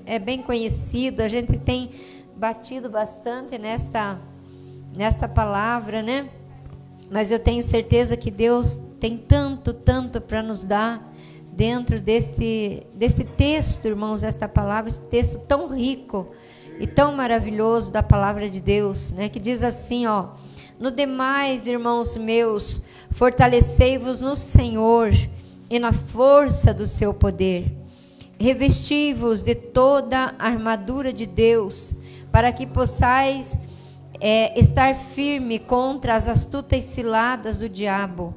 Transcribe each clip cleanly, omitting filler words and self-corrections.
é bem conhecido, a gente tem batido bastante nesta palavra, né? Mas eu tenho certeza que Deus tem tanto para nos dar dentro desse texto, irmãos, esta palavra, esse texto tão rico e tão maravilhoso da palavra de Deus, né? Que diz assim, ó: no demais, irmãos meus, fortalecei-vos no Senhor e na força do seu poder. Revesti-vos de toda a armadura de Deus, para que possais estar firme contra as astutas ciladas do diabo.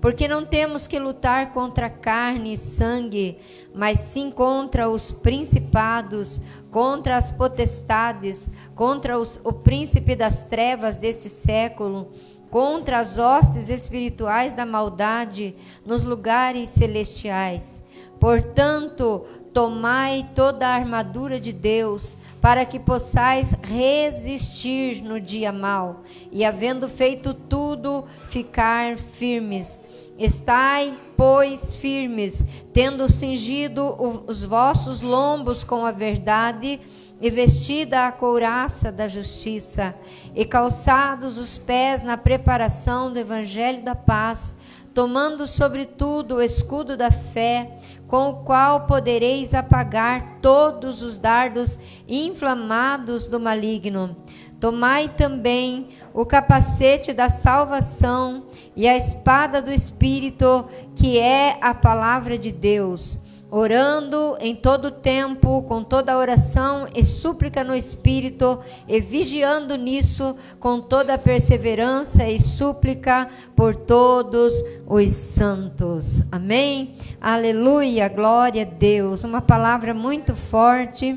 Porque não temos que lutar contra carne e sangue, mas sim contra os principados, contra as potestades, contra o príncipe das trevas deste século, contra as hostes espirituais da maldade nos lugares celestiais. Portanto, tomai toda a armadura de Deus, para que possais resistir no dia mau, e havendo feito tudo, ficar firmes. Estai, pois, firmes, tendo cingido os vossos lombos com a verdade, e vestida a couraça da justiça, e calçados os pés na preparação do evangelho da paz, tomando sobretudo o escudo da fé, com o qual podereis apagar todos os dardos inflamados do maligno. Tomai também o capacete da salvação e a espada do Espírito, que é a palavra de Deus, orando em todo tempo, com toda oração e súplica no Espírito, e vigiando nisso com toda perseverança e súplica por todos os santos. Amém? Aleluia, glória a Deus. Uma palavra muito forte,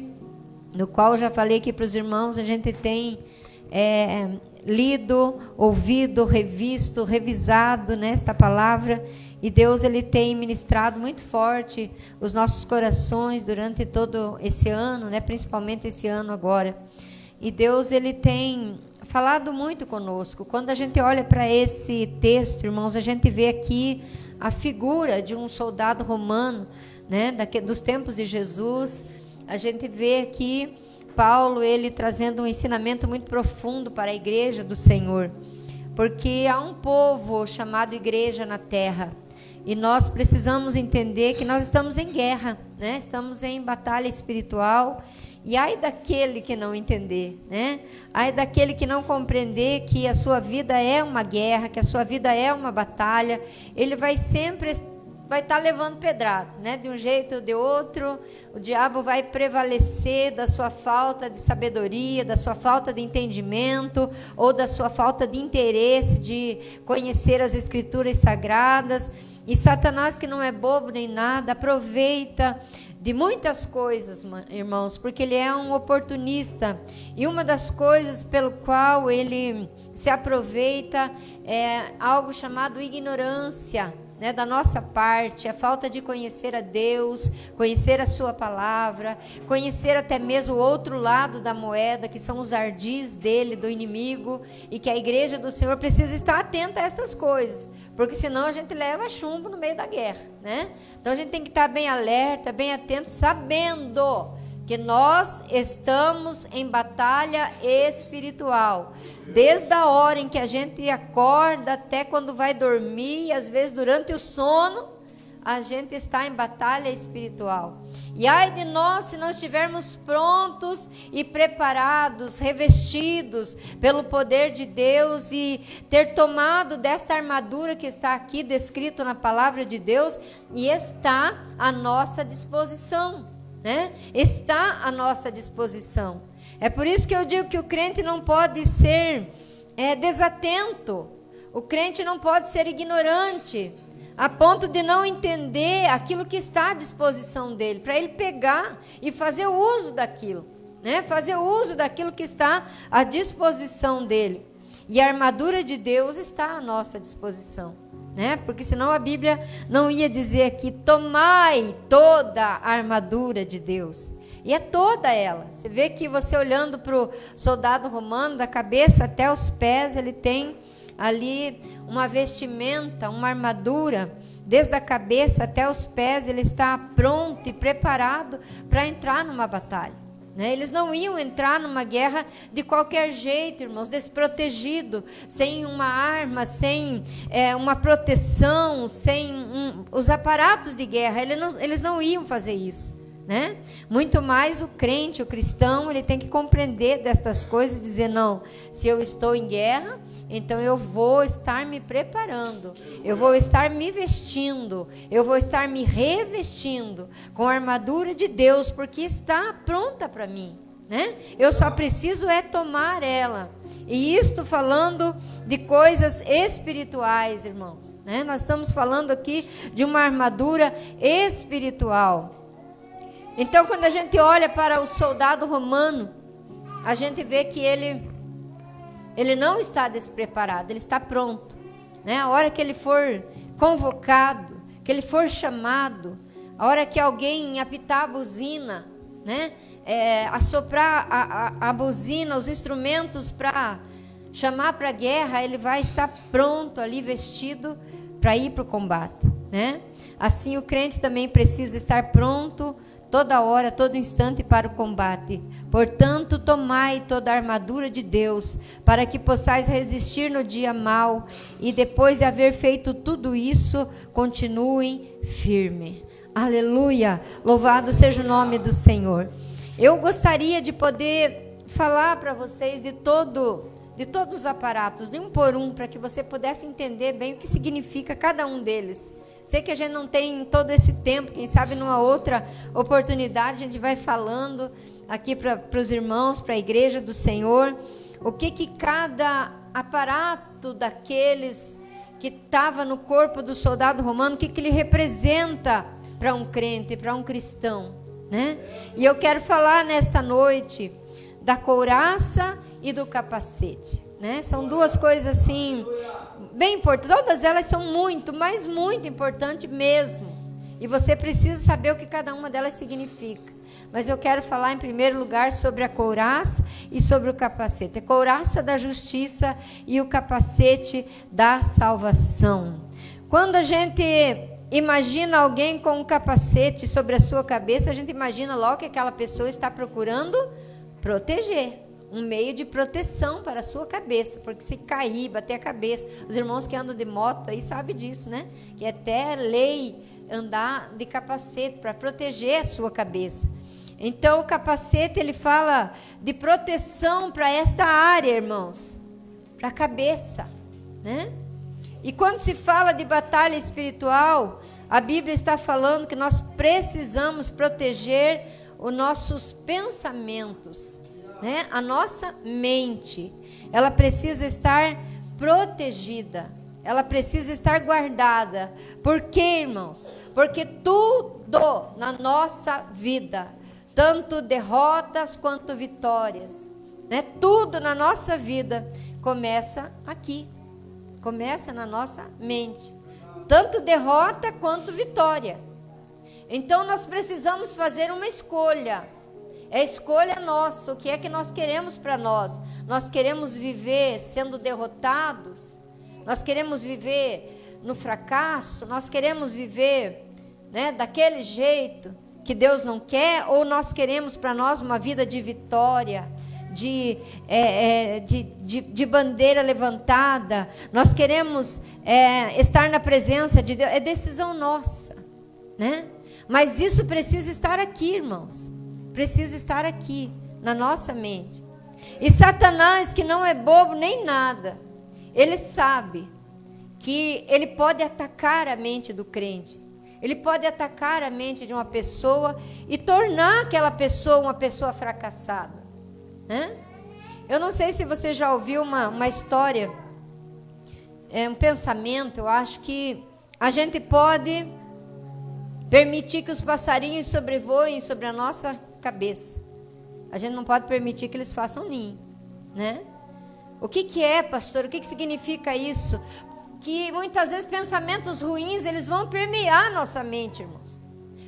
no qual eu já falei aqui para os irmãos, a gente tem lido, ouvido, revisto, revisado nesta palavra, e Deus, ele tem ministrado muito forte os nossos corações durante todo esse ano, né? Principalmente esse ano agora. E Deus, ele tem falado muito conosco. Quando a gente olha para esse texto, irmãos, a gente vê aqui a figura de um soldado romano, né? Dos tempos de Jesus. A gente vê aqui Paulo, ele trazendo um ensinamento muito profundo para a igreja do Senhor. Porque há um povo chamado igreja na terra. E nós precisamos entender que nós estamos em guerra, né? Estamos em batalha espiritual. E ai daquele que não entender, né? Ai daquele que não compreender que a sua vida é uma guerra, que a sua vida é uma batalha. Ele vai sempre estar levando pedrada, né? De um jeito ou de outro. O diabo vai prevalecer da sua falta de sabedoria, da sua falta de entendimento, ou da sua falta de interesse de conhecer as escrituras sagradas. E Satanás, que não é bobo nem nada, aproveita de muitas coisas, irmãos, porque ele é um oportunista. E uma das coisas pelo qual ele se aproveita é algo chamado ignorância, né, da nossa parte, a falta de conhecer a Deus, conhecer a sua palavra, conhecer até mesmo o outro lado da moeda, que são os ardis dele, do inimigo, e que a igreja do Senhor precisa estar atenta a estas coisas, porque senão a gente leva chumbo no meio da guerra, né? Então a gente tem que estar bem alerta, bem atento, sabendo que nós estamos em batalha espiritual, desde a hora em que a gente acorda até quando vai dormir, e às vezes durante o sono, a gente está em batalha espiritual. E ai de nós se não estivermos prontos e preparados, revestidos pelo poder de Deus, e ter tomado desta armadura que está aqui descrito na palavra de Deus, e está à nossa disposição, né? Está à nossa disposição. É por isso que eu digo que o crente não pode ser desatento, o crente não pode ser ignorante, a ponto de não entender aquilo que está à disposição dele, para ele pegar e fazer o uso daquilo, né? Fazer o uso daquilo que está à disposição dele. E a armadura de Deus está à nossa disposição, né? Porque senão a Bíblia não ia dizer aqui: tomai toda a armadura de Deus. E é toda ela. Você vê que você olhando para o soldado romano, da cabeça até os pés, ele tem ali uma vestimenta, uma armadura desde a cabeça até os pés, ele está pronto e preparado para entrar numa batalha. Eles não iam entrar numa guerra de qualquer jeito, irmãos, desprotegido, sem uma arma, sem uma proteção, sem os aparatos de guerra. Eles não iam fazer isso. Muito mais o crente, o cristão, ele tem que compreender dessas coisas e dizer, não, se eu estou em guerra, então eu vou estar me preparando, eu vou estar me vestindo, eu vou estar me revestindo com a armadura de Deus, porque está pronta para mim. Eu só preciso tomar ela. E isto falando de coisas espirituais, irmãos. Nós estamos falando aqui de uma armadura espiritual. Então, quando a gente olha para o soldado romano, a gente vê que ele não está despreparado, ele está pronto. A hora que ele for convocado, que ele for chamado, a hora que alguém apitar a buzina, assoprar a buzina, os instrumentos para chamar para a guerra, ele vai estar pronto ali, vestido para ir para o combate. Assim, o crente também precisa estar pronto toda hora, todo instante para o combate. Portanto, tomai toda a armadura de Deus, para que possais resistir no dia mau, e depois de haver feito tudo isso, continuem firme. Aleluia! Louvado seja o nome do Senhor. Eu gostaria de poder falar para vocês de todos os aparatos, de um por um, para que você pudesse entender bem o que significa cada um deles. Sei que a gente não tem todo esse tempo, quem sabe numa outra oportunidade a gente vai falando aqui para os irmãos, para a igreja do Senhor, o que cada aparato daqueles que estava no corpo do soldado romano, o que ele representa para um crente, para um cristão. E eu quero falar nesta noite da couraça e do capacete. São duas coisas assim bem importantes. Todas elas são muito, mas muito importantes mesmo. E você precisa saber o que cada uma delas significa. Mas eu quero falar em primeiro lugar sobre a couraça e sobre o capacete. A couraça da justiça e o capacete da salvação. Quando a gente imagina alguém com um capacete sobre a sua cabeça, a gente imagina logo que aquela pessoa está procurando proteger. Um meio de proteção para a sua cabeça, porque se cair, bater a cabeça, os irmãos que andam de moto aí sabem disso, que é até lei andar de capacete para proteger a sua cabeça. Então o capacete, ele fala de proteção para esta área, irmãos, para a cabeça, E quando se fala de batalha espiritual, a Bíblia está falando que nós precisamos proteger os nossos pensamentos. A nossa mente, ela precisa estar protegida, ela precisa estar guardada. Por quê, irmãos? Porque tudo na nossa vida, tanto derrotas quanto vitórias, tudo na nossa vida começa aqui, começa na nossa mente, tanto derrota quanto vitória. Então nós precisamos fazer uma escolha. É escolha nossa, o que é que nós queremos para nós? Nós queremos viver sendo derrotados? Nós queremos viver no fracasso? Nós queremos viver daquele jeito que Deus não quer? Ou nós queremos para nós uma vida de vitória, de bandeira levantada? Nós queremos estar na presença de Deus? É decisão nossa, Mas isso precisa estar aqui, irmãos. Precisa estar aqui, na nossa mente. E Satanás, que não é bobo nem nada, ele sabe que ele pode atacar a mente do crente. Ele pode atacar a mente de uma pessoa e tornar aquela pessoa uma pessoa fracassada. Eu não sei se você já ouviu uma história, um pensamento. Eu acho que a gente pode permitir que os passarinhos sobrevoem sobre a nossa cabeça. A gente não pode permitir que eles façam ninho, O que é, pastor? O que significa isso? Que muitas vezes pensamentos ruins, eles vão permear a nossa mente, irmãos.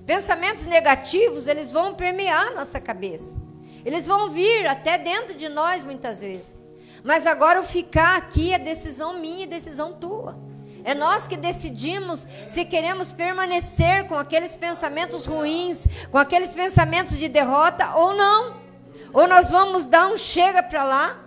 Pensamentos negativos, eles vão permear a nossa cabeça. Eles vão vir até dentro de nós muitas vezes. Mas agora o ficar aqui é decisão minha e decisão tua. É nós que decidimos se queremos permanecer com aqueles pensamentos ruins, com aqueles pensamentos de derrota ou não. Ou nós vamos dar um chega para lá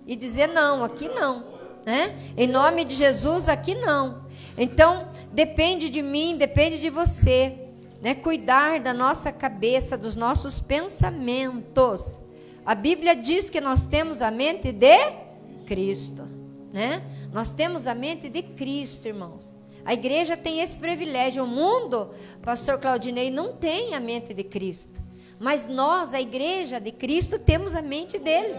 e dizer não, aqui não, né? Em nome de Jesus, aqui não. Então, depende de mim, depende de você, né? Cuidar da nossa cabeça, dos nossos pensamentos. A Bíblia diz que nós temos a mente de Cristo, né? Nós temos a mente de Cristo, irmãos. A igreja tem esse privilégio. O mundo, pastor Claudinei, não tem a mente de Cristo. Mas nós, a igreja de Cristo, temos a mente dele.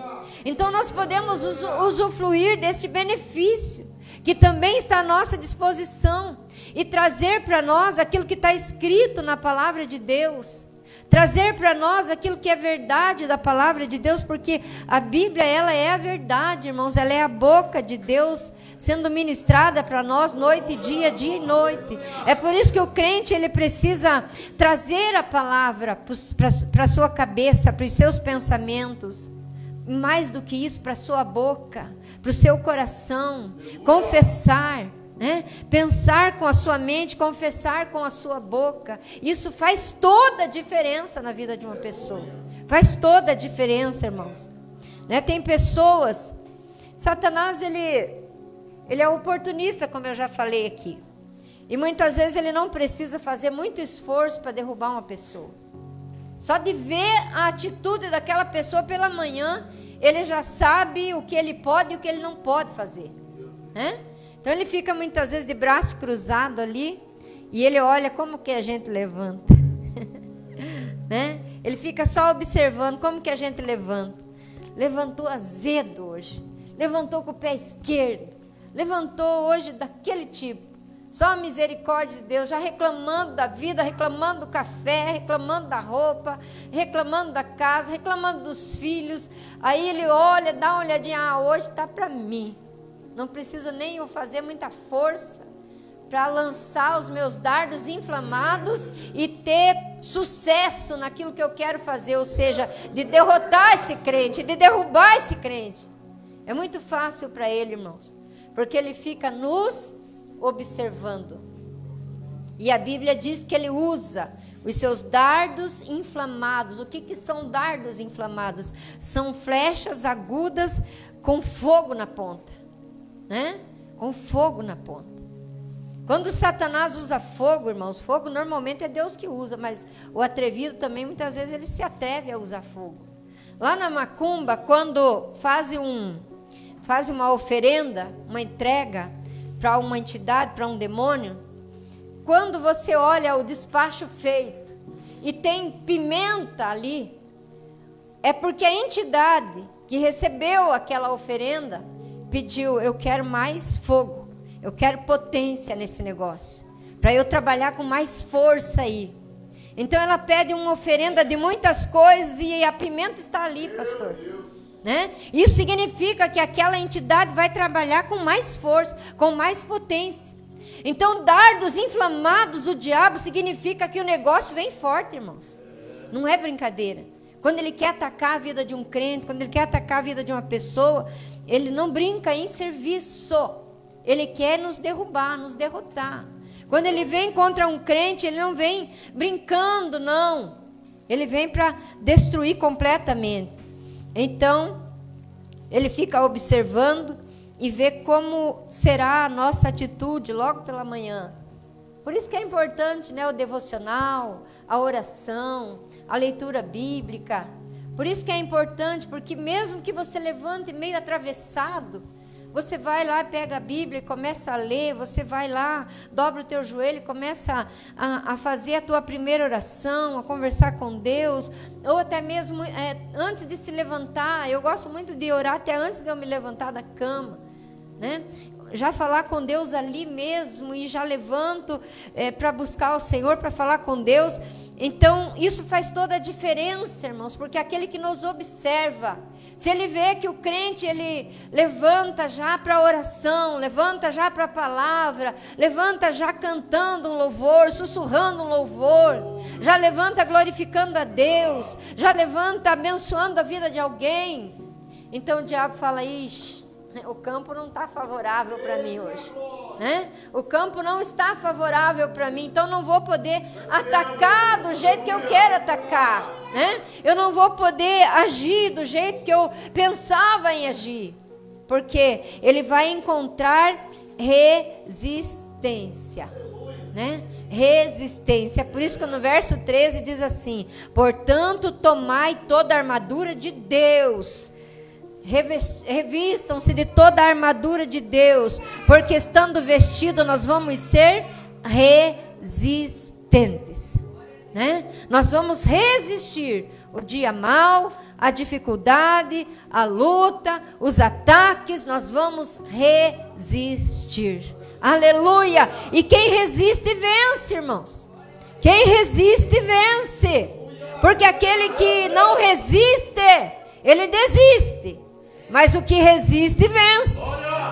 Então nós podemos usufruir deste benefício, que também está à nossa disposição, e trazer para nós aquilo que está escrito na palavra de Deus. Trazer para nós aquilo que é verdade da palavra de Deus, porque a Bíblia, ela é a verdade, irmãos. Ela é a boca de Deus sendo ministrada para nós noite e dia e noite. É por isso que o crente, ele precisa trazer a palavra para a sua cabeça, para os seus pensamentos. Mais do que isso, para a sua boca, para o seu coração. Confessar, né? Pensar com a sua mente, confessar com a sua boca. Isso faz toda a diferença na vida de uma pessoa. Faz toda a diferença, irmãos. Né? Tem pessoas... Satanás, ele é oportunista, como eu já falei aqui. E muitas vezes ele não precisa fazer muito esforço para derrubar uma pessoa. Só de ver a atitude daquela pessoa pela manhã, ele já sabe o que ele pode e o que ele não pode fazer, né? Então ele fica muitas vezes de braço cruzado ali, e ele olha como que a gente levanta, né? Ele fica só observando como que a gente levanta. Levantou azedo hoje, levantou com o pé esquerdo, levantou hoje daquele tipo. Só a misericórdia de Deus, já reclamando da vida, reclamando do café, reclamando da roupa, reclamando da casa, reclamando dos filhos. Aí ele olha, dá uma olhadinha, hoje está para mim. Não preciso nem eu fazer muita força para lançar os meus dardos inflamados e ter sucesso naquilo que eu quero fazer, ou seja, de derrotar esse crente, de derrubar esse crente. É muito fácil para ele, irmãos, porque ele fica nos observando. E a Bíblia diz que ele usa os seus dardos inflamados. O que são dardos inflamados? São flechas agudas com fogo na ponta, né? Com fogo na ponta. Quando Satanás usa fogo, irmãos, fogo normalmente é Deus que usa, mas o atrevido também, muitas vezes, ele se atreve a usar fogo. Lá na macumba, quando faz uma oferenda, uma entrega para uma entidade, para um demônio, quando você olha o despacho feito e tem pimenta ali, é porque a entidade que recebeu aquela oferenda pediu: eu quero mais fogo, eu quero potência nesse negócio, para eu trabalhar com mais força aí. Então ela pede uma oferenda de muitas coisas e a pimenta está ali, pastor, né? Isso significa que aquela entidade vai trabalhar com mais força, com mais potência. Então, dardos inflamados do diabo significa que o negócio vem forte, irmãos. Não é brincadeira. Quando ele quer atacar a vida de um crente, quando ele quer atacar a vida de uma pessoa, ele não brinca em serviço. Ele quer nos derrubar, nos derrotar. Quando ele vem contra um crente, ele não vem brincando, não. Ele vem para destruir completamente. Então, ele fica observando e vê como será a nossa atitude logo pela manhã. Por isso que é importante, né, o devocional, a oração, a leitura bíblica. Por isso que é importante, porque mesmo que você levante meio atravessado, você vai lá, pega a Bíblia e começa a ler, você vai lá, dobra o teu joelho e começa a fazer a tua primeira oração, a conversar com Deus, ou até mesmo antes de se levantar. Eu gosto muito de orar até antes de eu me levantar da cama, né? Já falar com Deus ali mesmo, e já levanto para buscar o Senhor, para falar com Deus. Então, isso faz toda a diferença, irmãos, porque aquele que nos observa, se ele vê que o crente, ele levanta já para a oração, levanta já para a palavra, levanta já cantando um louvor, sussurrando um louvor, já levanta glorificando a Deus, já levanta abençoando a vida de alguém, então o diabo fala: ixi, O campo não está favorável para mim hoje, né? O campo não está favorável para mim, então não vou poder atacar do jeito que eu quero atacar, né? Eu não vou poder agir do jeito que eu pensava em agir, porque ele vai encontrar resistência, né? Resistência. Por isso que no verso 13 diz assim: portanto, tomai toda a armadura de Deus. Revistam-se de toda a armadura de Deus, porque estando vestido nós vamos ser resistentes, né? Nós vamos resistir o dia mau, a dificuldade, a luta, os ataques, nós vamos resistir. Aleluia! E quem resiste vence, irmãos. Quem resiste vence. Porque aquele que não resiste, ele desiste. Mas o que resiste vence.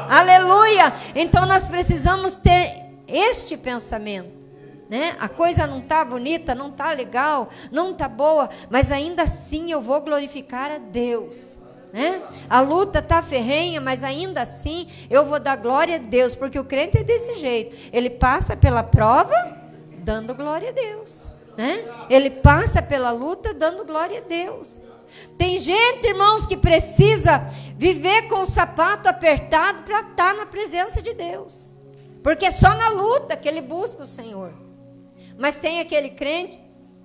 Aleluia! Então nós precisamos ter este pensamento, né? A coisa não está bonita, não está legal, não está boa, mas ainda assim eu vou glorificar a Deus, né? A luta está ferrenha, mas ainda assim eu vou dar glória a Deus, porque o crente é desse jeito. Ele passa pela prova dando glória a Deus, né? Ele passa pela luta dando glória a Deus. Tem gente, irmãos, que precisa viver com o sapato apertado para estar na presença de Deus, porque é só na luta que ele busca o Senhor. Mas tem aquele crente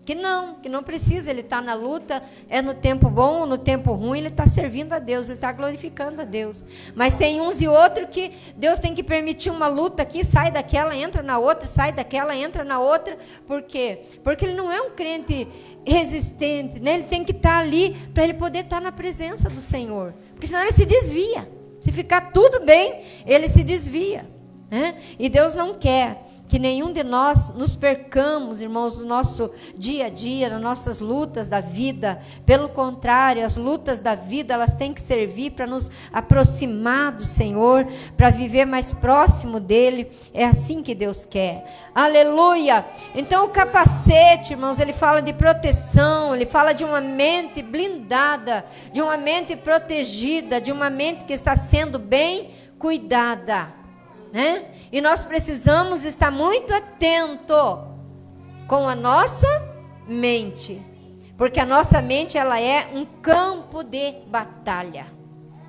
que não precisa, ele está na luta, é no tempo bom ou no tempo ruim, ele está servindo a Deus, ele está glorificando a Deus. Mas tem uns e outros que Deus tem que permitir uma luta aqui, sai daquela, entra na outra, sai daquela, entra na outra. Por quê? Porque ele não é um crente resistente, né? Ele tem que estar ali para ele poder estar na presença do Senhor, porque senão ele se desvia. Se ficar tudo bem, ele se desvia, né? E Deus não quer que nenhum de nós nos percamos, irmãos, no nosso dia a dia, nas nossas lutas da vida. Pelo contrário, as lutas da vida, elas têm que servir para nos aproximar do Senhor, para viver mais próximo dEle. É assim que Deus quer. Aleluia! Então o capacete, irmãos, ele fala de proteção, ele fala de uma mente blindada, de uma mente protegida, de uma mente que está sendo bem cuidada, né? E nós precisamos estar muito atento com a nossa mente, porque a nossa mente, ela é um campo de batalha.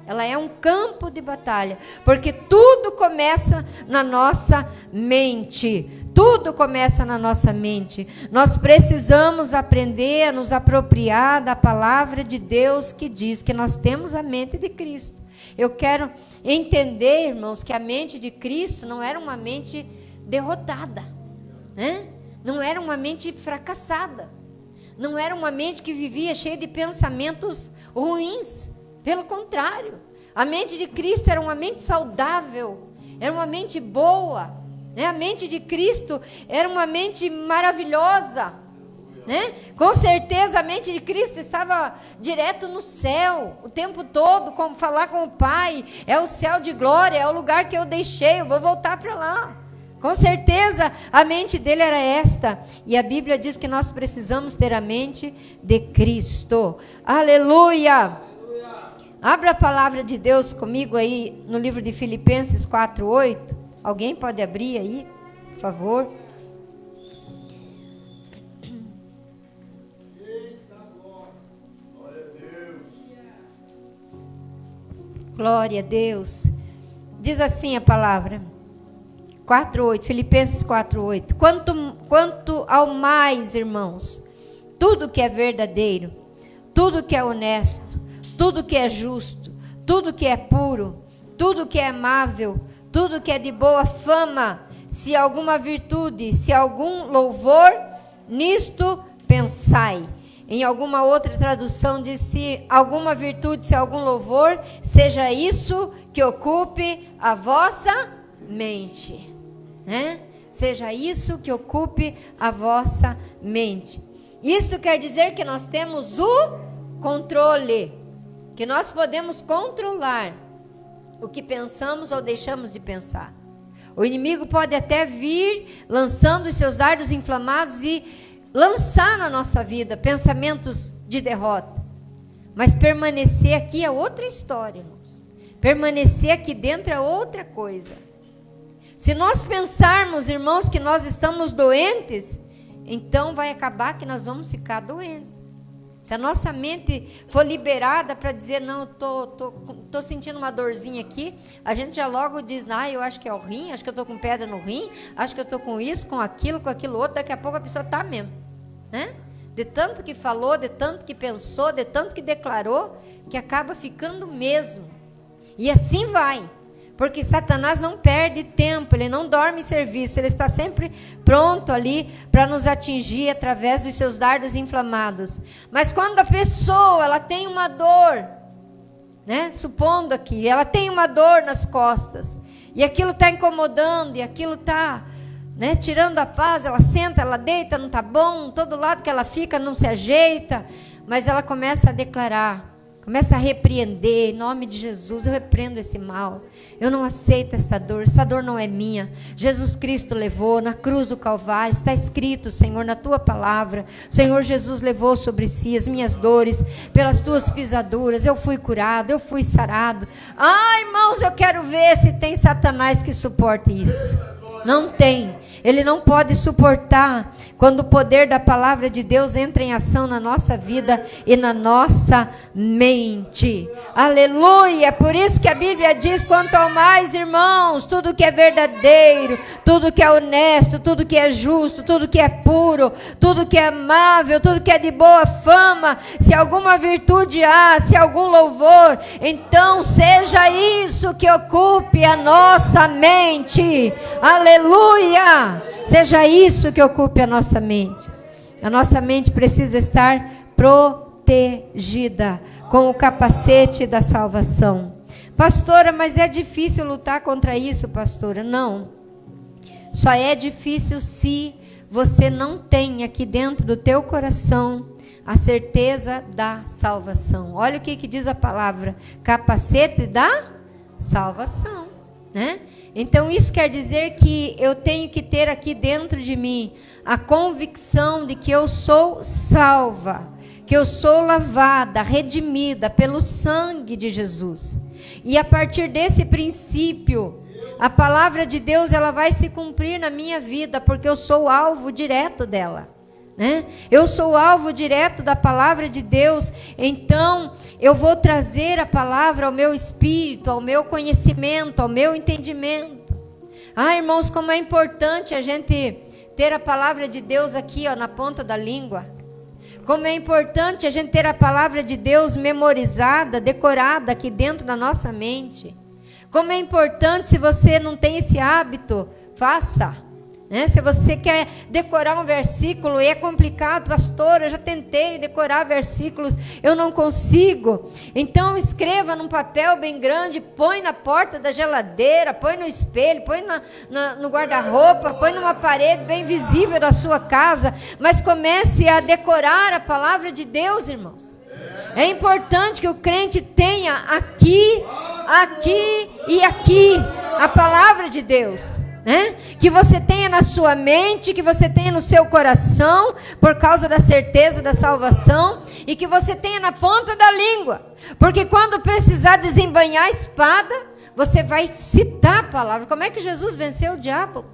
Ela é um campo de batalha, porque tudo começa na nossa mente. Tudo começa na nossa mente. Nós precisamos aprender a nos apropriar da palavra de Deus, que diz que nós temos a mente de Cristo. Eu quero entender, irmãos, que a mente de Cristo não era uma mente derrotada, né? Não era uma mente fracassada. Não era uma mente que vivia cheia de pensamentos ruins. Pelo contrário, a mente de Cristo era uma mente saudável, era uma mente boa, né? A mente de Cristo era uma mente maravilhosa, né? Com certeza a mente de Cristo estava direto no céu o tempo todo, como falar com o Pai. É o céu de glória, é o lugar que eu deixei, eu vou voltar para lá. Com certeza a mente dele era esta. E a Bíblia diz que nós precisamos ter a mente de Cristo. Aleluia! Abra a palavra de Deus comigo aí no livro de Filipenses 4:8. Alguém pode abrir aí, por favor? Glória a Deus. Diz assim a palavra. 4:8, Filipenses 4:8. Quanto ao mais, irmãos, tudo que é verdadeiro, tudo que é honesto, tudo que é justo, tudo que é puro, tudo que é amável, tudo que é de boa fama, se alguma virtude, se algum louvor, nisto pensai. Em alguma outra tradução diz: se alguma virtude, se algum louvor, seja isso que ocupe a vossa mente, né? Seja isso que ocupe a vossa mente. Isso quer dizer que nós temos o controle, que nós podemos controlar o que pensamos ou deixamos de pensar. O inimigo pode até vir lançando os seus dardos inflamados e lançar na nossa vida pensamentos de derrota. Mas permanecer aqui é outra história, irmãos. Permanecer aqui dentro é outra coisa. Se nós pensarmos, irmãos, que nós estamos doentes, então vai acabar que nós vamos ficar doentes. Se a nossa mente for liberada para dizer, não, eu tô sentindo uma dorzinha aqui, a gente já logo diz, eu acho que é o rim, acho que eu estou com pedra no rim, acho que eu estou com isso, com aquilo outro, daqui a pouco a pessoa está mesmo, né? De tanto que falou, de tanto que pensou, de tanto que declarou, que acaba ficando mesmo. E assim vai. Porque Satanás não perde tempo, ele não dorme em serviço, ele está sempre pronto ali para nos atingir através dos seus dardos inflamados. Mas quando a pessoa ela tem uma dor, né? Supondo aqui, ela tem uma dor nas costas, e aquilo está incomodando, e aquilo está, né, tirando a paz, ela senta, ela deita, não está bom, todo lado que ela fica não se ajeita, mas ela começa a declarar, começa a repreender, em nome de Jesus, eu repreendo esse mal, eu não aceito essa dor não é minha, Jesus Cristo levou na cruz do Calvário, está escrito, Senhor, na tua palavra, Senhor Jesus levou sobre si as minhas dores, pelas tuas pisaduras, eu fui curado, eu fui sarado. Irmãos, eu quero ver se tem Satanás que suporte isso. Não tem. Ele não pode suportar quando o poder da palavra de Deus entra em ação na nossa vida e na nossa mente. Aleluia! Por isso que a Bíblia diz, quanto ao mais, irmãos, tudo que é verdadeiro, tudo que é honesto, tudo que é justo, tudo que é puro, tudo que é amável, tudo que é de boa fama, se alguma virtude há, se algum louvor, então seja isso que ocupe a nossa mente. Aleluia! Seja isso que ocupe a nossa mente. A nossa mente precisa estar protegida com o capacete da salvação. Pastora, mas é difícil lutar contra isso, pastora? Não. Só é difícil se você não tem aqui dentro do teu coração a certeza da salvação. Olha o que diz a palavra: capacete da salvação, né? Então isso quer dizer que eu tenho que ter aqui dentro de mim a convicção de que eu sou salva, que eu sou lavada, redimida pelo sangue de Jesus. E a partir desse princípio, a palavra de Deus ela vai se cumprir na minha vida, porque eu sou alvo direto dela, né? Eu sou alvo direto da palavra de Deus. Então eu vou trazer a palavra ao meu espírito, ao meu conhecimento, ao meu entendimento. Irmãos, como é importante a gente ter a palavra de Deus aqui, na ponta da língua. Como é importante a gente ter a palavra de Deus memorizada, decorada aqui dentro da nossa mente. Como é importante, se você não tem esse hábito, faça. Se você quer decorar um versículo e é complicado, pastor, eu já tentei decorar versículos, eu não consigo. Então escreva num papel bem grande, põe na porta da geladeira, põe no espelho, põe no guarda-roupa, põe numa parede bem visível da sua casa, mas comece a decorar a palavra de Deus, irmãos. É importante que o crente tenha aqui e aqui a palavra de Deus. Que você tenha na sua mente, que você tenha no seu coração, por causa da certeza da salvação, e que você tenha na ponta da língua, porque quando precisar desembainhar a espada, você vai citar a palavra. Como é que Jesus venceu o diabo?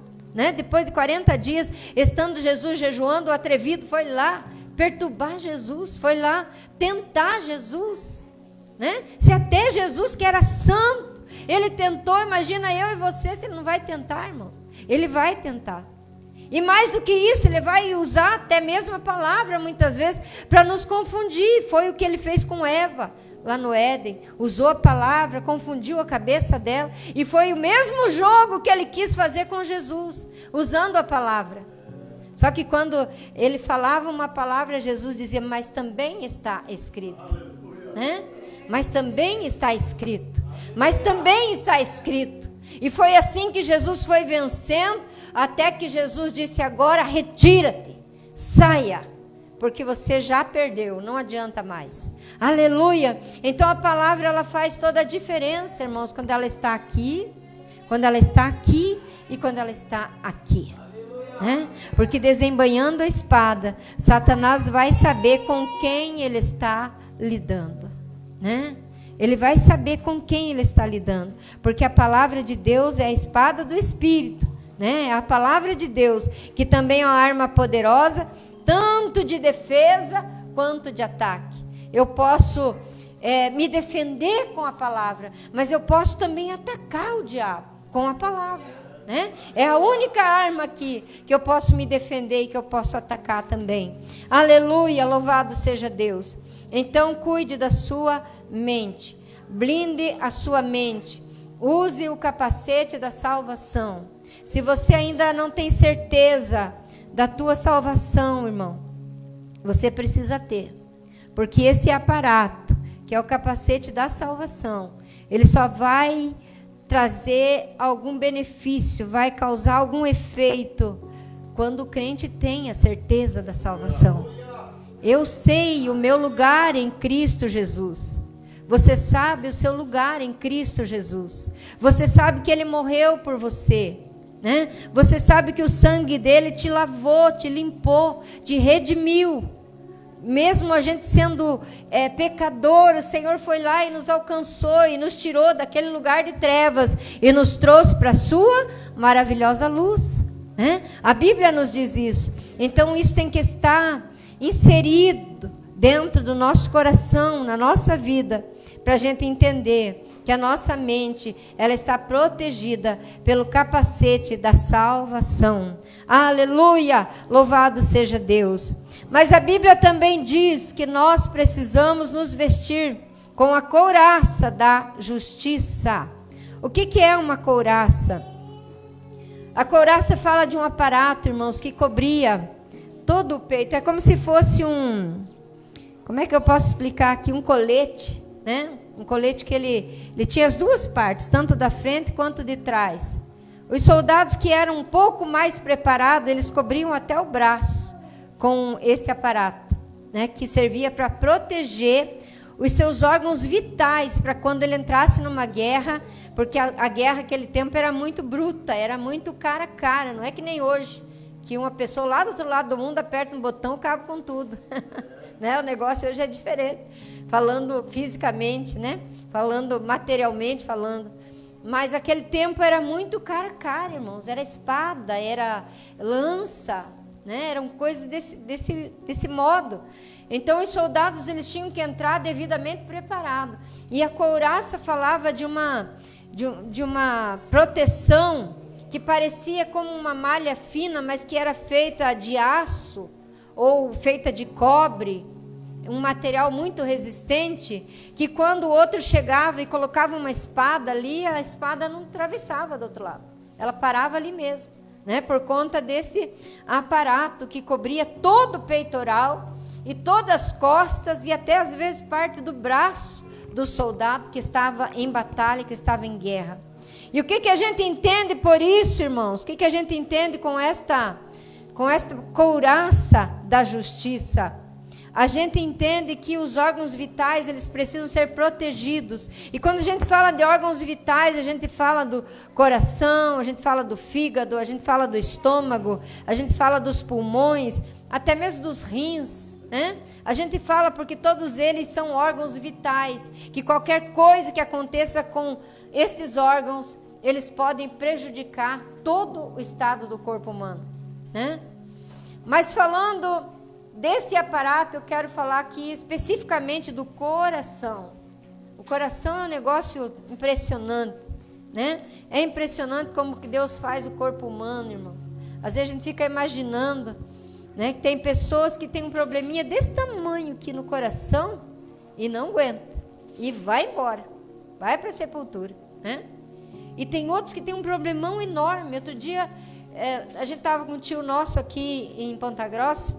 Depois de 40 dias, estando Jesus jejuando, o atrevido foi lá perturbar Jesus, foi lá tentar Jesus, Se até Jesus, que era santo, ele tentou, imagina eu e você, se ele não vai tentar, irmãos. Ele vai tentar. E mais do que isso, ele vai usar até mesmo a palavra, muitas vezes, para nos confundir. Foi o que ele fez com Eva, lá no Éden. Usou a palavra, confundiu a cabeça dela. E foi o mesmo jogo que ele quis fazer com Jesus, usando a palavra. Só que quando ele falava uma palavra, Jesus dizia, mas também está escrito. Mas também está escrito. Mas também está escrito. E foi assim que Jesus foi vencendo, até que Jesus disse, agora retira-te, saia, porque você já perdeu, não adianta mais. Aleluia. Então a palavra ela faz toda a diferença, irmãos, quando ela está aqui e quando ela está aqui. Porque desembainhando a espada, Satanás vai saber com quem ele está lidando. Ele vai saber com quem ele está lidando, porque a palavra de Deus é a espada do Espírito, né? É a palavra de Deus, que também é uma arma poderosa, tanto de defesa quanto de ataque. Eu posso me defender com a palavra, mas eu posso também atacar o diabo com a palavra, né? É a única arma aqui que eu posso me defender e que eu posso atacar também. Aleluia, louvado seja Deus. Então cuide da sua mente, blinde a sua mente, use o capacete da salvação. Se você ainda não tem certeza da tua salvação, irmão, você precisa ter, porque esse aparato, que é o capacete da salvação, ele só vai trazer algum benefício, vai causar algum efeito quando o crente tem a certeza da salvação. Eu sei o meu lugar em Cristo Jesus. Você sabe o seu lugar em Cristo Jesus. Você sabe que Ele morreu por você, né? Você sabe que o sangue dele te lavou, te limpou, te redimiu. Mesmo a gente sendo pecador, o Senhor foi lá e nos alcançou e nos tirou daquele lugar de trevas e nos trouxe para a sua maravilhosa luz, né? A Bíblia nos diz isso. Então isso tem que estar inserido dentro do nosso coração, na nossa vida, para a gente entender que a nossa mente, ela está protegida pelo capacete da salvação. Aleluia! Louvado seja Deus. Mas a Bíblia também diz que nós precisamos nos vestir com a couraça da justiça. O que é uma couraça? A couraça fala de um aparato, irmãos, que cobria todo o peito. É como se fosse como é que eu posso explicar aqui? Um colete, né? Um colete que ele tinha as duas partes, tanto da frente quanto de trás. Os soldados que eram um pouco mais preparados, eles cobriam até o braço com esse aparato, né? Que servia para proteger os seus órgãos vitais, para quando ele entrasse numa guerra, porque a guerra naquele tempo era muito bruta, era muito cara a cara, não é que nem hoje, que uma pessoa lá do outro lado do mundo aperta um botão e acaba com tudo. Né? O negócio hoje é diferente, falando fisicamente, né? Falando materialmente, falando. Mas aquele tempo era muito cara a cara, irmãos. Era espada, era lança, né? Eram coisas desse modo. Então os soldados eles tinham que entrar devidamente preparados. E a couraça falava de uma proteção que parecia como uma malha fina, mas que era feita de aço ou feita de cobre, um material muito resistente, que quando o outro chegava e colocava uma espada ali, a espada não atravessava do outro lado. Ela parava ali mesmo, né? Por conta desse aparato que cobria todo o peitoral e todas as costas e até às vezes parte do braço do soldado que estava em batalha, que estava em guerra. E o que a gente entende por isso, irmãos? O que a gente entende com esta couraça da justiça? A gente entende que os órgãos vitais, eles precisam ser protegidos. E quando a gente fala de órgãos vitais, a gente fala do coração, a gente fala do fígado, a gente fala do estômago, a gente fala dos pulmões, até mesmo dos rins, né? A gente fala porque todos eles são órgãos vitais, que qualquer coisa que aconteça com estes órgãos, eles podem prejudicar todo o estado do corpo humano, né? Mas falando desse aparato, eu quero falar aqui especificamente do coração. O coração é um negócio impressionante, né? É impressionante como que Deus faz o corpo humano, irmãos. Às vezes a gente fica imaginando, né, que tem pessoas que têm um probleminha desse tamanho aqui no coração e não aguenta. E vai embora. Vai para a sepultura, né? E tem outros que têm um problemão enorme. Outro dia, a gente estava com um tio nosso aqui em Ponta Grossa,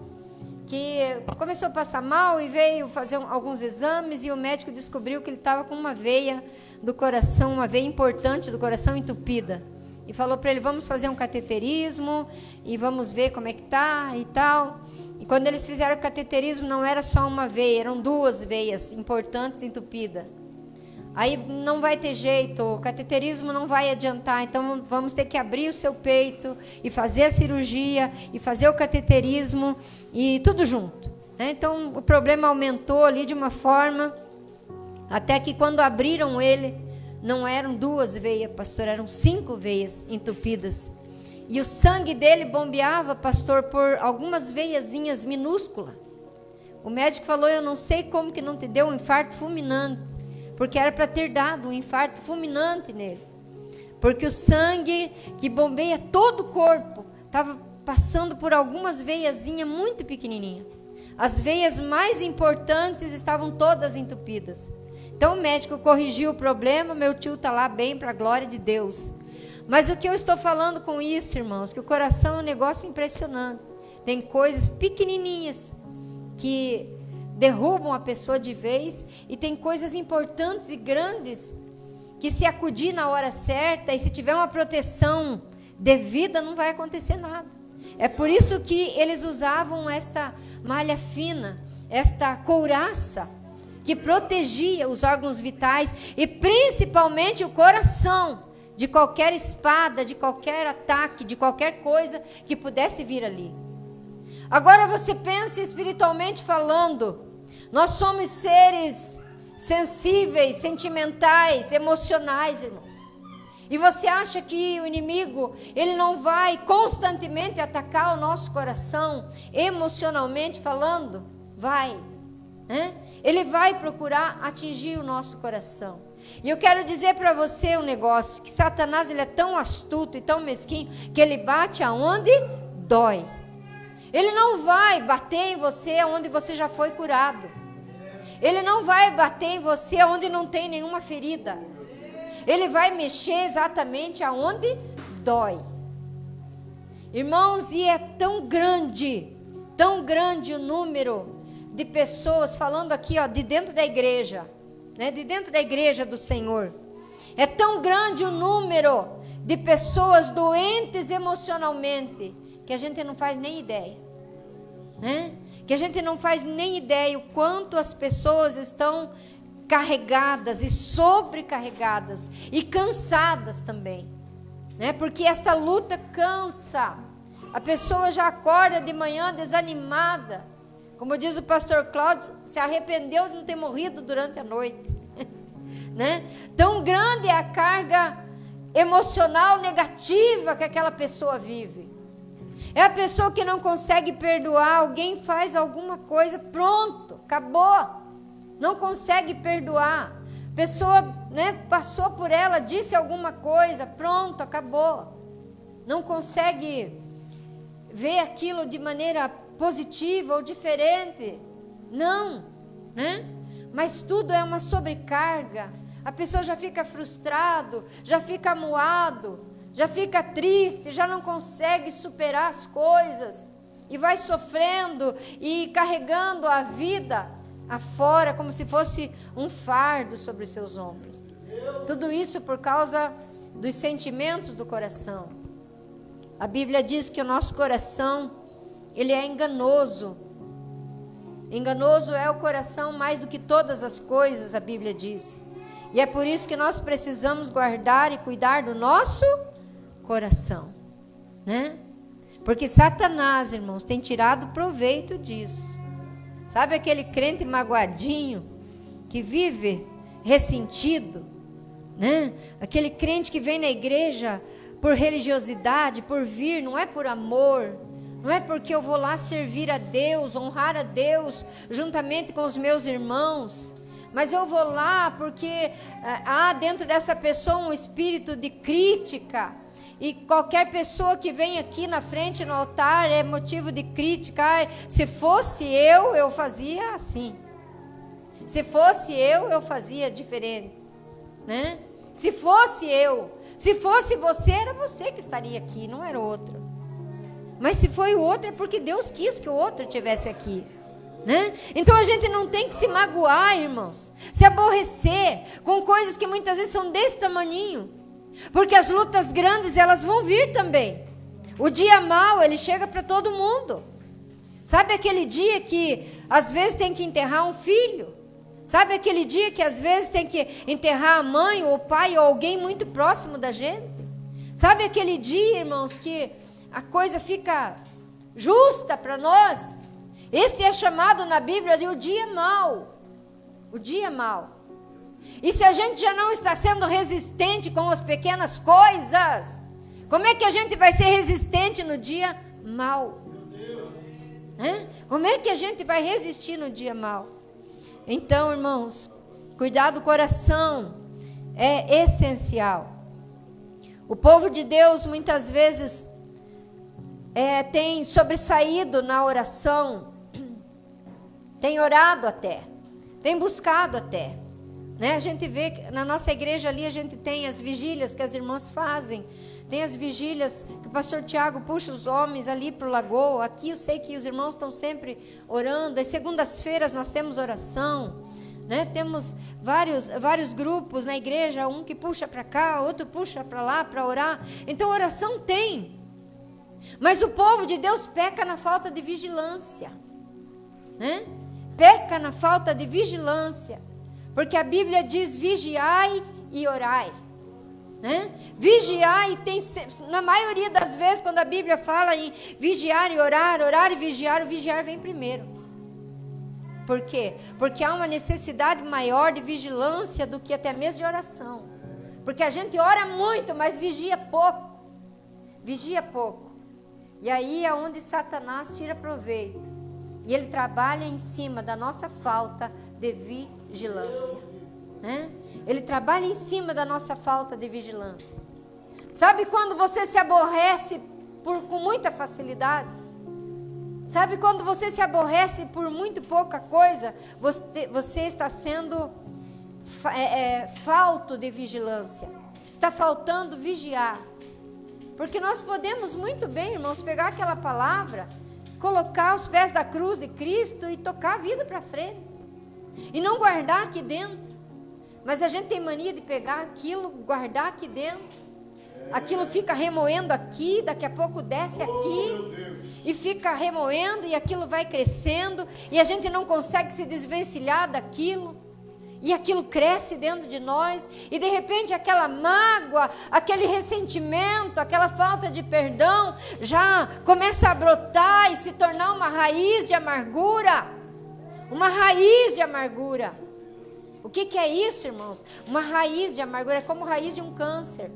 que começou a passar mal e veio fazer alguns exames, e o médico descobriu que ele estava com uma veia do coração, uma veia importante do coração entupida. E falou para ele, vamos fazer um cateterismo e vamos ver como é que está e tal. E quando eles fizeram o cateterismo, não era só uma veia, eram duas veias importantes entupidas. Aí não vai ter jeito, o cateterismo não vai adiantar, então vamos ter que abrir o seu peito e fazer a cirurgia e fazer o cateterismo e tudo junto, né? Então o problema aumentou ali de uma forma Até que quando abriram ele, não eram 2 veias, pastor, eram 5 veias entupidas. E o sangue dele bombeava, pastor, por algumas veiazinhas minúsculas. O médico falou, eu não sei como que não te deu um infarto fulminante, porque era para ter dado um infarto fulminante nele. Porque o sangue que bombeia todo o corpo estava passando por algumas veiazinhas muito pequenininhas. As veias mais importantes estavam todas entupidas. Então o médico corrigiu o problema, meu tio está lá bem, para a glória de Deus. Mas o que eu estou falando com isso, irmãos, que o coração é um negócio impressionante. Tem coisas pequenininhas que derrubam a pessoa de vez, e tem coisas importantes e grandes que, se acudir na hora certa e se tiver uma proteção devida, não vai acontecer nada. É por isso que eles usavam esta malha fina, esta couraça, que protegia os órgãos vitais e principalmente o coração de qualquer espada, de qualquer ataque, de qualquer coisa que pudesse vir ali. Agora você pensa espiritualmente falando, nós somos seres sensíveis, sentimentais, emocionais, irmãos. E você acha que o inimigo, ele não vai constantemente atacar o nosso coração, emocionalmente falando? Vai, né? Ele vai procurar atingir o nosso coração. E eu quero dizer para você um negócio, que Satanás, ele é tão astuto e tão mesquinho, que ele bate aonde dói. Ele não vai bater em você aonde você já foi curado. Ele não vai bater em você aonde não tem nenhuma ferida. Ele vai mexer exatamente aonde dói. Irmãos, e é tão grande o número de pessoas, falando aqui, ó, de dentro da igreja, né, de dentro da igreja do Senhor. É tão grande o número de pessoas doentes emocionalmente, que a gente não faz nem ideia, né? Que a gente não faz nem ideia o quanto as pessoas estão carregadas e sobrecarregadas e cansadas também, né? Porque esta luta cansa. A pessoa já acorda de manhã desanimada. Como diz o pastor Cláudio, se arrependeu de não ter morrido durante a noite. Né? Tão grande é a carga emocional negativa que aquela pessoa vive. É a pessoa que não consegue perdoar, alguém faz alguma coisa, pronto, acabou. Não consegue perdoar. A pessoa, né, passou por ela, disse alguma coisa, pronto, acabou. Não consegue ver aquilo de maneira positiva ou diferente. Não, né? Mas tudo é uma sobrecarga. A pessoa já fica frustrado, já fica amuado, já fica triste, já não consegue superar as coisas e vai sofrendo e carregando a vida afora como se fosse um fardo sobre os seus ombros. Tudo isso por causa dos sentimentos do coração. A Bíblia diz que o nosso coração, ele é enganoso. Enganoso é o coração mais do que todas as coisas, a Bíblia diz. E é por isso que nós precisamos guardar e cuidar do nosso coração, né? Porque Satanás, irmãos, tem tirado proveito disso. Sabe aquele crente magoadinho, que vive ressentido, né? Aquele crente que vem na igreja por religiosidade, por vir, não é por amor. Não é porque eu vou lá servir a Deus, honrar a Deus, juntamente com os meus irmãos. Mas eu vou lá porque há dentro dessa pessoa um espírito de crítica. E qualquer pessoa que vem aqui na frente, no altar, é motivo de crítica. Ai, se fosse eu fazia assim. Se fosse eu fazia diferente, né? Se fosse se fosse você, era você que estaria aqui, não era outro. Mas se foi o outro, é porque Deus quis que o outro estivesse aqui, né? Então a gente não tem que se magoar, irmãos, se aborrecer com coisas que muitas vezes são desse tamaninho, porque as lutas grandes, elas vão vir também. O dia mau, ele chega para todo mundo. Sabe aquele dia que às vezes tem que enterrar um filho? Sabe aquele dia que às vezes tem que enterrar a mãe ou o pai ou alguém muito próximo da gente? Sabe aquele dia, irmãos, que a coisa fica justa para nós? Este é chamado na Bíblia de o dia mau. O dia mau. E se a gente já não está sendo resistente com as pequenas coisas, como é que a gente vai ser resistente no dia mau? Como é que a gente vai resistir no dia mau? Então, irmãos, cuidar do coração é essencial. O povo de Deus muitas vezes tem sobressaído na oração, tem orado até, tem buscado até. A gente vê que na nossa igreja ali a gente tem as vigílias que as irmãs fazem, tem as vigílias que o pastor Tiago puxa os homens ali para o Lagoa. Aqui eu sei que os irmãos estão sempre orando. As segundas-feiras nós temos oração, temos vários grupos na igreja, um que puxa para cá, outro puxa para lá para orar. Então oração tem, mas o povo de Deus peca na falta de vigilância, peca na falta de vigilância. Porque a Bíblia diz vigiai e orai. Vigiar, e na maioria das vezes quando a Bíblia fala em vigiar e orar, orar e vigiar, o vigiar vem primeiro. Por quê? Porque há uma necessidade maior de vigilância do que até mesmo de oração. Porque a gente ora muito, mas vigia pouco. Vigia pouco. E aí é onde Satanás tira proveito. E ele trabalha em cima da nossa falta de vigilância. Ele trabalha em cima da nossa falta de vigilância. Sabe quando você se aborrece com muita facilidade? Sabe quando você se aborrece por muito pouca coisa? Você está sendo falto de vigilância. Está faltando vigiar. Porque nós podemos muito bem, irmãos, pegar aquela palavra, colocar os pés da cruz de Cristo e tocar a vida para frente. E não guardar aqui dentro. Mas a gente tem mania de pegar aquilo, guardar aqui dentro. Aquilo fica remoendo aqui, daqui a pouco desce aqui. E fica remoendo e aquilo vai crescendo. E a gente não consegue se desvencilhar daquilo. E aquilo cresce dentro de nós. E de repente aquela mágoa, aquele ressentimento, aquela falta de perdão já começa a brotar e se tornar uma raiz de amargura. Uma raiz de amargura. O que é isso, irmãos? Uma raiz de amargura é como raiz de um câncer.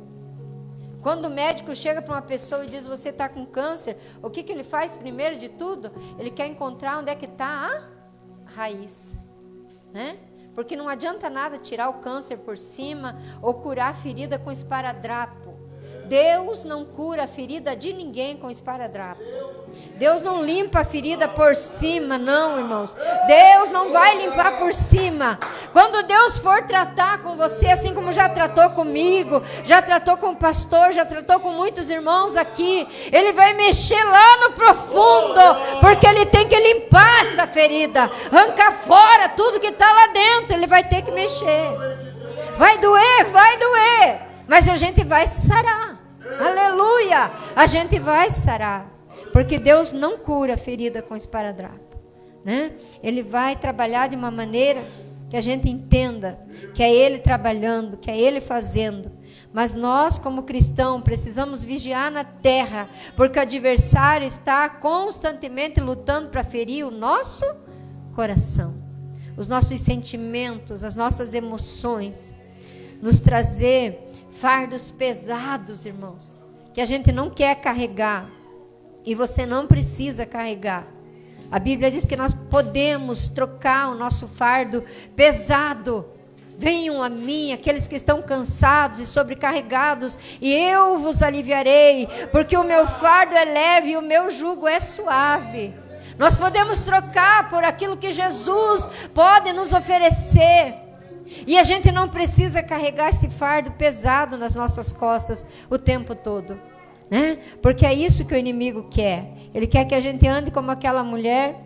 Quando o médico chega para uma pessoa e diz, você está com câncer, o que ele faz primeiro de tudo? Ele quer encontrar onde é que está a raiz. Porque não adianta nada tirar o câncer por cima ou curar a ferida com esparadrapo. Deus não cura a ferida de ninguém com esparadrapo. Deus não limpa a ferida por cima, não, irmãos. Deus não vai limpar por cima. Quando Deus for tratar com você, assim como já tratou comigo, já tratou com o pastor, já tratou com muitos irmãos aqui, Ele vai mexer lá no profundo, porque Ele tem que limpar essa ferida, arrancar fora tudo que está lá dentro. Ele vai ter que mexer. Vai doer, mas a gente vai sarar. Aleluia! A gente vai sarar. Porque Deus não cura a ferida com esparadrapo. Ele vai trabalhar de uma maneira que a gente entenda que é Ele trabalhando, que é Ele fazendo. Mas nós, como cristãos, precisamos vigiar na terra, porque o adversário está constantemente lutando para ferir o nosso coração, os nossos sentimentos, as nossas emoções, nos trazer fardos pesados, irmãos, que a gente não quer carregar. E você não precisa carregar. A Bíblia diz que nós podemos trocar o nosso fardo pesado. Venham a mim, aqueles que estão cansados e sobrecarregados, e eu vos aliviarei, porque o meu fardo é leve e o meu jugo é suave. Nós podemos trocar por aquilo que Jesus pode nos oferecer. E a gente não precisa carregar esse fardo pesado nas nossas costas o tempo todo. Porque é isso que o inimigo quer. Ele quer que a gente ande como aquela mulher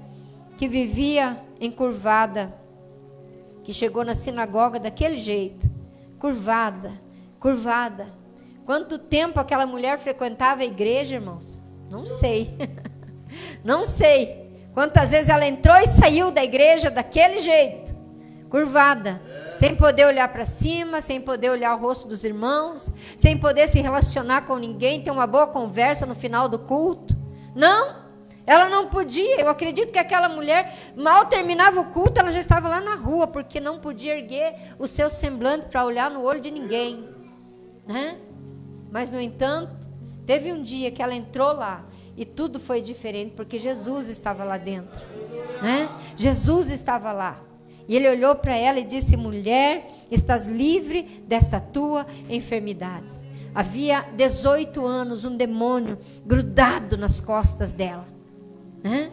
que vivia encurvada, que chegou na sinagoga daquele jeito, curvada. Quanto tempo aquela mulher frequentava a igreja, irmãos? Não sei. Não sei quantas vezes ela entrou e saiu da igreja daquele jeito, curvada, sem poder olhar para cima, sem poder olhar o rosto dos irmãos, sem poder se relacionar com ninguém, ter uma boa conversa no final do culto. Não, Ela não podia. Eu acredito que aquela mulher, mal terminava o culto, ela já estava lá na rua, porque não podia erguer o seu semblante para olhar no olho de ninguém, né? Mas, no entanto, teve um dia que ela entrou lá e tudo foi diferente, porque Jesus estava lá dentro, né? Jesus estava lá. E ele olhou para ela e disse: mulher, estás livre desta tua enfermidade. Havia 18 anos um demônio grudado nas costas dela, né?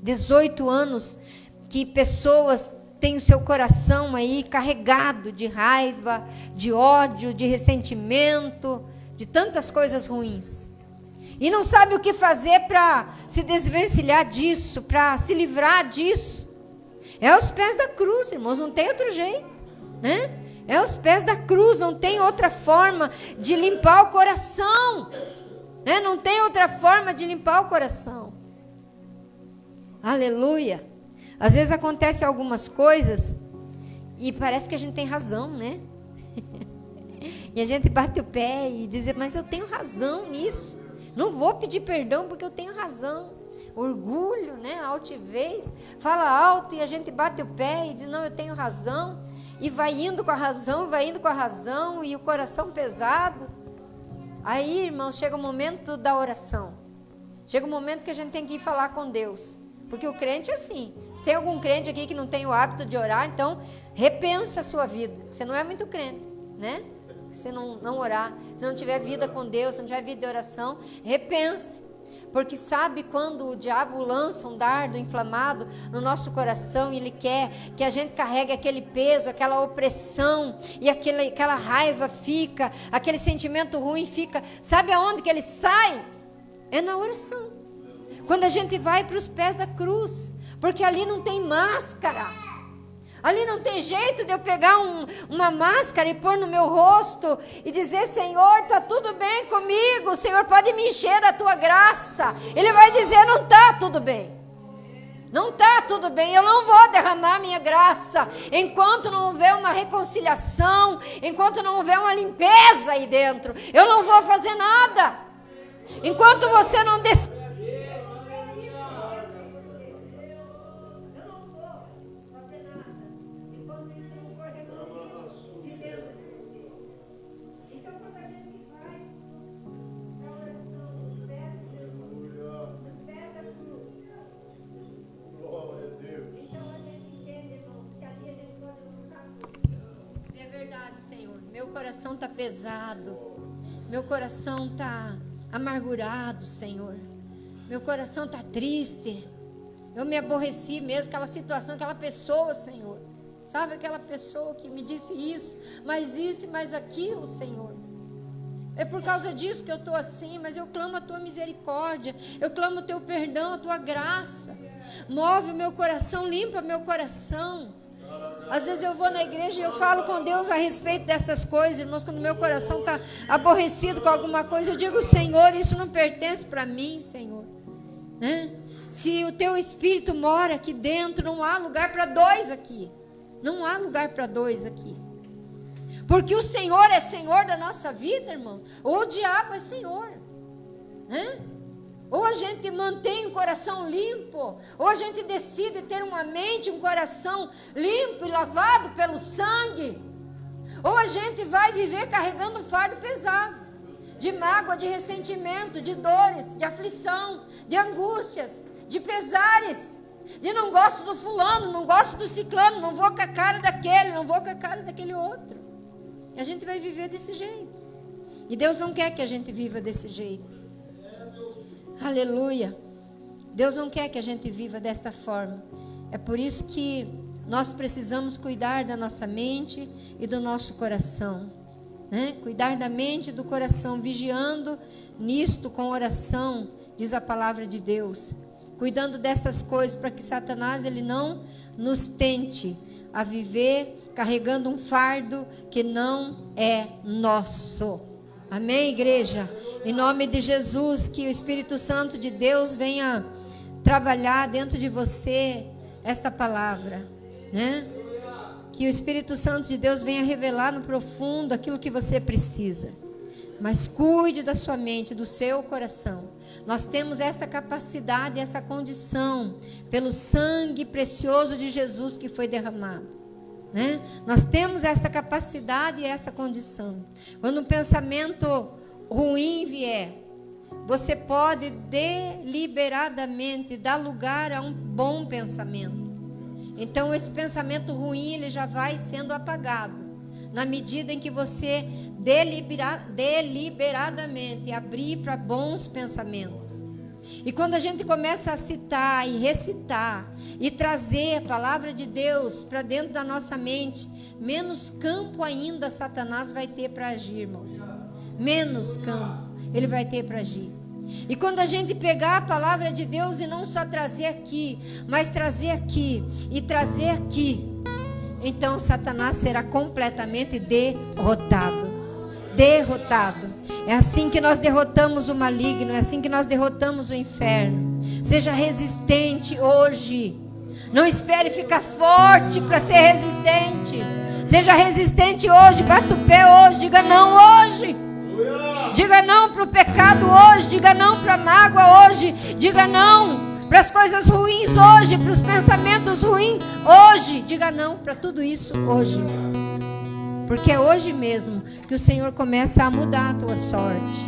18 anos que pessoas têm o seu coração aí carregado de raiva, de ódio, de ressentimento, de tantas coisas ruins. E não sabe o que fazer para se desvencilhar disso, para se livrar disso. É aos pés da cruz, irmãos, não tem outro jeito, né? É aos pés da cruz, não tem outra forma de limpar o coração, né? Não tem outra forma de limpar o coração. Aleluia. Às vezes acontecem algumas coisas e parece que a gente tem razão, né? E a gente bate o pé e diz: mas eu tenho razão nisso. Não vou pedir perdão porque eu tenho razão. Orgulho, né? Altivez. Fala alto e a gente bate o pé e diz: não, eu tenho razão. E vai indo com a razão, vai indo com a razão, e o coração pesado. Aí, irmãos, chega o momento da oração. Chega o momento que a gente tem que ir falar com Deus. Porque o crente é assim. Se tem algum crente aqui que não tem o hábito de orar, então repensa a sua vida. Você não é muito crente, né? Se não orar, se não tiver vida com Deus, se não tiver vida de oração, repense. Porque sabe quando o diabo lança um dardo inflamado no nosso coração e ele quer que a gente carregue aquele peso, aquela opressão, e aquela raiva fica, aquele sentimento ruim fica. Sabe aonde que ele sai? É na oração. Quando a gente vai para os pés da cruz, porque ali não tem máscara. Ali não tem jeito de eu pegar uma máscara e pôr no meu rosto e dizer: Senhor, está tudo bem comigo, o Senhor pode me encher da tua graça. Ele vai dizer: não está tudo bem. Não está tudo bem, eu não vou derramar minha graça enquanto não houver uma reconciliação, enquanto não houver uma limpeza aí dentro. Eu não vou fazer nada. Enquanto você não descer. Meu coração está pesado, meu coração está amargurado, Senhor, meu coração está triste, eu me aborreci mesmo, aquela situação, aquela pessoa, Senhor, sabe aquela pessoa que me disse isso e mais aquilo, Senhor, é por causa disso que eu estou assim, mas eu clamo a tua misericórdia, eu clamo o teu perdão, a tua graça, move o meu coração, limpa meu coração. Às vezes eu vou na igreja e eu falo com Deus a respeito dessas coisas, irmãos, quando meu coração está aborrecido com alguma coisa, eu digo: Senhor, isso não pertence para mim, Senhor, né? Se o teu Espírito mora aqui dentro, não há lugar para dois aqui, não há lugar para dois aqui, porque o Senhor é Senhor da nossa vida, irmão, ou o diabo é Senhor, né? Ou a gente mantém o coração limpo, ou a gente decide ter uma mente, um coração limpo e lavado pelo sangue, ou a gente vai viver carregando um fardo pesado, de mágoa, de ressentimento, de dores, de aflição, de angústias, de pesares, de não gosto do fulano, não gosto do ciclano, não vou com a cara daquele, não vou com a cara daquele outro. E a gente vai viver desse jeito. E Deus não quer que a gente viva desse jeito. Aleluia. Deus não quer que a gente viva desta forma. É por isso que nós precisamos cuidar da nossa mente e do nosso coração, né? Cuidar da mente e do coração, vigiando nisto com oração, diz a palavra de Deus. Cuidando destas coisas para que Satanás ele não nos tente a viver carregando um fardo que não é nosso. Amém, igreja? Em nome de Jesus, que o Espírito Santo de Deus venha trabalhar dentro de você esta palavra, né? Que o Espírito Santo de Deus venha revelar no profundo aquilo que você precisa. Mas cuide da sua mente, do seu coração. Nós temos esta capacidade, essa condição, pelo sangue precioso de Jesus que foi derramado, né? Nós temos essa capacidade e essa condição. Quando um pensamento ruim vier, você pode deliberadamente dar lugar a um bom pensamento. Então esse pensamento ruim, ele já vai sendo apagado, na medida em que você deliberadamente abrir para bons pensamentos. E quando a gente começa a citar e recitar e trazer a palavra de Deus para dentro da nossa mente, menos campo ainda Satanás vai ter para agir, irmãos. Menos campo ele vai ter para agir. E quando a gente pegar a palavra de Deus e não só trazer aqui, mas trazer aqui e trazer aqui, então Satanás será completamente derrotado. Derrotado. É assim que nós derrotamos o maligno, é assim que nós derrotamos o inferno. Seja resistente hoje. Não espere ficar forte para ser resistente. Seja resistente hoje, bata o pé hoje, diga não hoje. Diga não para o pecado hoje, diga não para a mágoa hoje, diga não para as coisas ruins hoje, para os pensamentos ruins hoje, diga não para tudo isso hoje. Porque é hoje mesmo que o Senhor começa a mudar a tua sorte.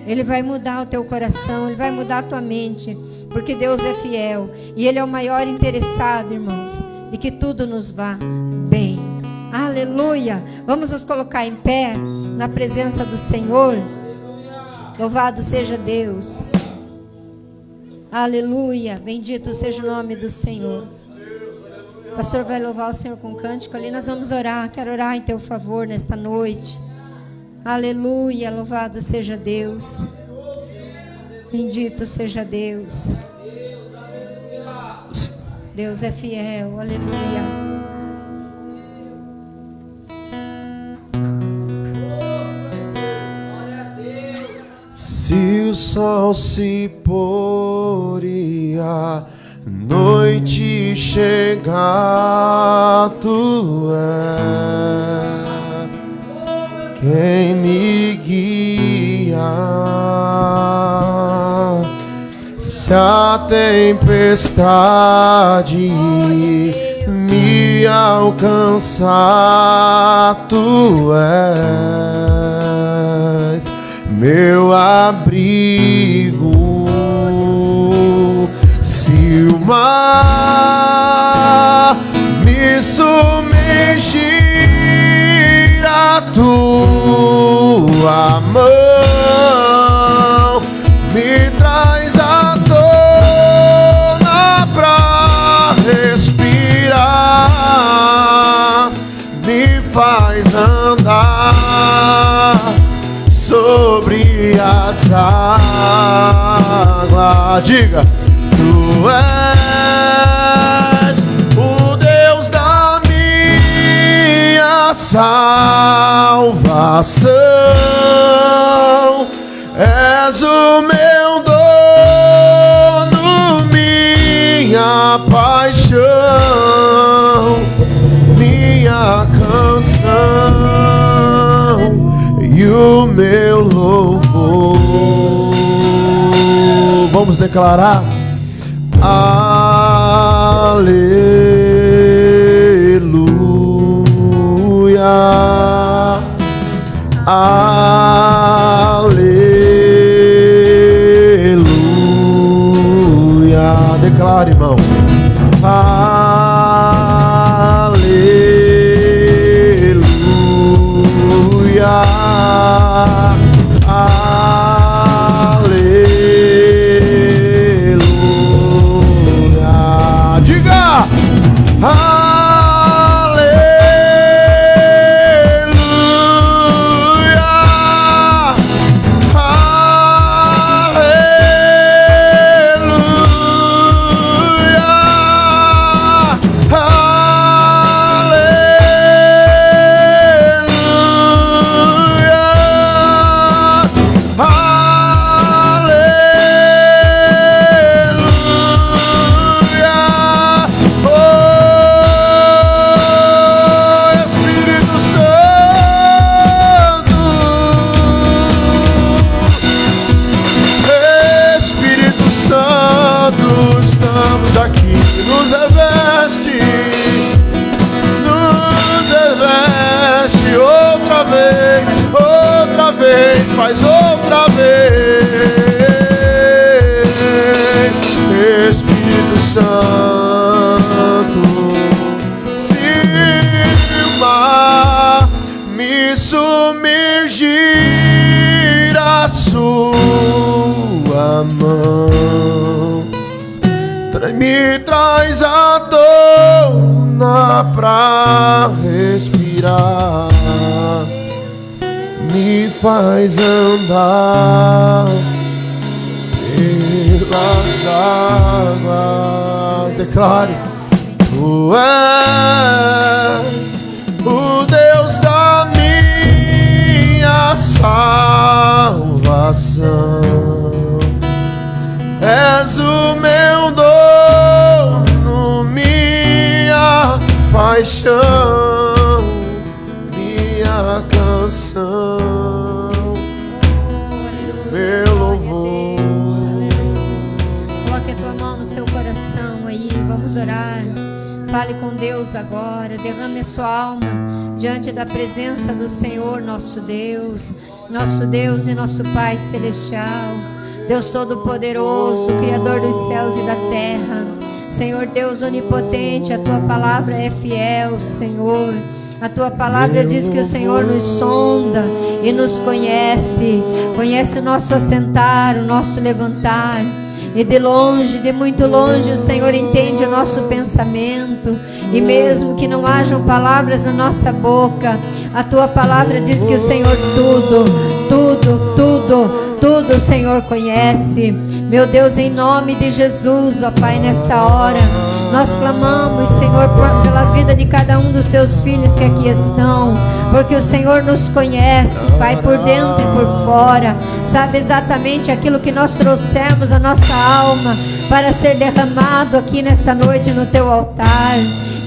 Ele vai mudar o teu coração, Ele vai mudar a tua mente, porque Deus é fiel e Ele é o maior interessado, irmãos, de que tudo nos vá bem. Aleluia! Vamos nos colocar em pé na presença do Senhor. Louvado seja Deus. Aleluia! Bendito seja o nome do Senhor. O pastor vai louvar o Senhor com cântico ali. Nós vamos orar. Quero orar em teu favor nesta noite. Aleluia! Louvado seja Deus. Bendito seja Deus. Deus é fiel. Aleluia. Se o sol se pôr e a noite chegar, tu és quem me guia. Se a tempestade me alcançar, tu és meu abrigo. Se o mar me submergir, a tua mão me traz à tona pra respirar, me faz andar sobre as águas. Diga, tu és o Deus da minha salvação, és o meu dono, minha paixão, minha canção e o meu louvor. Vamos declarar: aleluia, aleluia. Declare, irmão. Aleluia, aleluia. Diga, faz outra vez, Espírito Santo. Se o mar me sumergir, a sua mão me traz a dona pra respirar, me faz andar pelas águas. Declare: Tu és o Deus da minha salvação, és o meu dono, minha paixão, minha canção, meu louvor. Coloque a tua mão no seu coração aí, vamos orar. Fale com Deus agora, derrame a sua alma diante da presença do Senhor, nosso Deus e nosso Pai Celestial. Deus Todo-Poderoso, Criador dos céus e da terra. Senhor Deus Onipotente, a Tua palavra é fiel, Senhor. A Tua palavra diz que o Senhor nos sonda e nos conhece. Conhece o nosso assentar, o nosso levantar. E de longe, de muito longe, o Senhor entende o nosso pensamento. E mesmo que não hajam palavras na nossa boca, a Tua palavra diz que o Senhor tudo o Senhor conhece. Meu Deus, em nome de Jesus, ó Pai, nesta hora nós clamamos, Senhor, pela vida de cada um dos Teus filhos que aqui estão, porque o Senhor nos conhece, Pai, por dentro e por fora, sabe exatamente aquilo que nós trouxemos a nossa alma para ser derramado aqui nesta noite no Teu altar.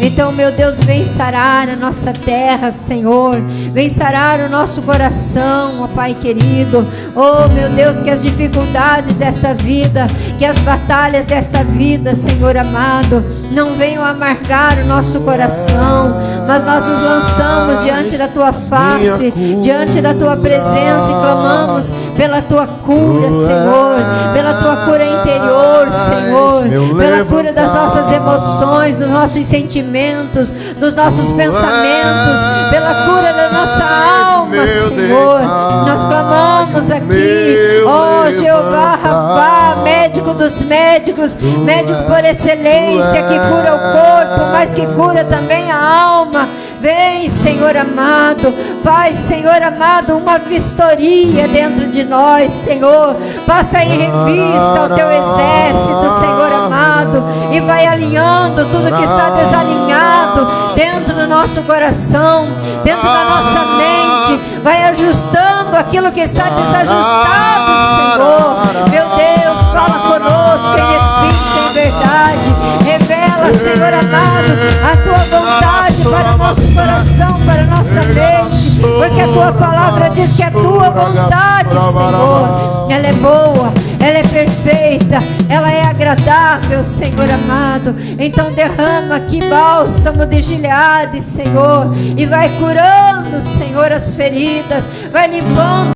Então, meu Deus, vem sarar a nossa terra, Senhor. Vem sarar o nosso coração, ó Pai querido. Oh, meu Deus, que as dificuldades desta vida, que as batalhas desta vida, Senhor amado, não venham amargar o nosso coração, mas nós nos lançamos diante da Tua face, diante da Tua presença e clamamos pela Tua cura, Senhor, pela Tua cura interior, Senhor, pela cura das nossas emoções, dos nossos sentimentos, dos nossos pensamentos, pela cura da nossa alma, Senhor. Nós clamamos aqui, ó Jeová Rafá, médico dos médicos, médico por excelência, que cura o corpo, mas que cura também a alma. Vem, Senhor amado, faz, Senhor amado, uma vistoria dentro de nós, Senhor. Passa em revista o Teu exército, Senhor amado, e vai alinhando tudo que está desalinhado dentro do nosso coração, dentro da nossa mente. Vai ajustando aquilo que está desajustado, Senhor. Meu Deus, fala conosco em espírito e em verdade. Revela, Senhor amado, a Tua vontade para o nosso coração, para a nossa mente, porque a Tua palavra diz que a Tua vontade, Senhor, ela é boa, ela é perfeita, ela é agradável, Senhor amado. Então derrama aqui bálsamo de Gileade, Senhor, e vai curando, Senhor, as feridas, vai limpando